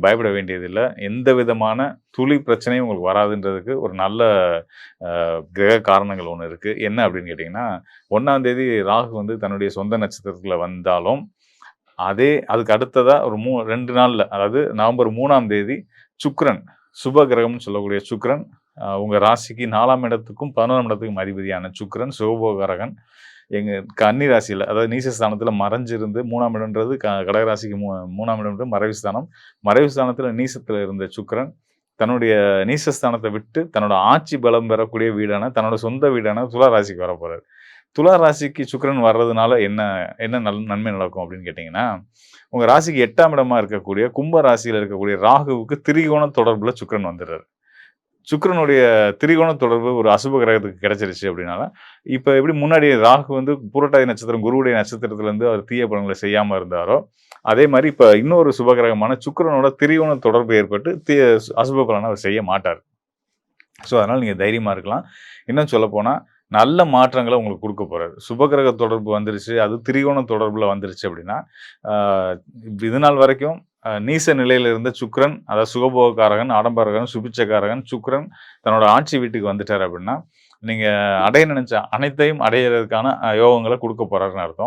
பயப்பட வேண்டியதில்ல. எந்த விதமான துளி பிரச்சனையும் உங்களுக்கு வராதுன்றதுக்கு ஒரு நல்ல கிரக காரணங்கள் ஒண்ணு இருக்கு. என்ன அப்படின்னு கேட்டீங்கன்னா, 1ஆம் தேதி ராகு வந்து தன்னுடைய சொந்த நட்சத்திரத்தில வந்தாலும், அதுக்கு அடுத்ததா ஒரு 2 நாள்ல, அதாவது நவம்பர் 3ஆம் தேதி சுக்கிரன், சுப கிரகம்னு சொல்லக்கூடிய சுக்கிரன், உங்க ராசிக்கு 4ஆம் இடத்துக்கும் 11ஆம் இடத்துக்கும் அதிபதியான சுக்கிரன், சுகபோகரகன், எங்க கன்னி ராசியில, அதாவது நீச ஸ்தானத்தில மறைஞ்சிருந்து 3ஆம் இடம்ன்றது கடகராசிக்கு 3ஆம் இடம்ன்றது மறைவு ஸ்தானம். மறைவு ஸ்தானத்தில நீசத்தில இருந்த சுக்கிரன், தன்னுடைய நீச ஸ்தானத்த விட்டு தன்னோட ஆட்சி பலம் பெறக்கூடிய வீடான, தன்னோட சொந்த வீடான துலா ராசிக்கு வரப்போறாரு. துலா ராசிக்கு சுக்கிரன் வர்றதுனால என்ன என்ன நன்மை நடக்கும் அப்படின்னு கேட்டீங்கன்னா, உங்க ராசிக்கு 8ஆம் இடமா இருக்கக்கூடிய கும்ப ராசியில இருக்கக்கூடிய ராகுவுக்கு திரிகோண தொடர்புல சுக்கிரன் வந்துர்றாரு. சுக்கிரனுடைய திரிகோண தொடர்பு ஒரு அசுப கிரகத்துக்கு கிடைச்சிருச்சு அப்படின்னால, இப்ப எப்படி முன்னாடி ராகு வந்து புரட்டாதி நட்சத்திரம் குருவுடைய நட்சத்திரத்திலருந்து அவர் தீய பலன்கள செய்யாம இருந்தாரோ, அதே மாரி இப்ப இன்னொரு சுப கிரகமான சுக்கிரனோட திரிகோண தொடர்பு ஏற்பட்டு அசுப பலன அவர் செய்ய மாட்டார். அதனால நீங்க தைரியமா இருக்கலாம். இன்னும் சொல்லப்போனா, நல்ல மாற்றங்கள உங்களுக்கு குடுக்க போறாரு. சுபகிரக தொடர்பு வந்துருச்சு, அது திரிகோண தொடர்புல வந்துருச்சு அப்படின்னா, ஆ இதுநாள் வரைக்கும் நீச நிலையில இருந்த சுக்கிரன், அதாவது சுகபோகக்காரகன், ஆடம்பரக்காரன், சுபிட்சக்காரகன் சுக்கிரன் தன்னோட ஆட்சி வீட்டுக்கு வந்துட்டாரு அப்படின்னா, நீங்க அடைய நினைச்ச அனைத்தையும் அடையறதுக்கான யோகங்கள குடுக்க போறாருன்னு அர்த்தம்.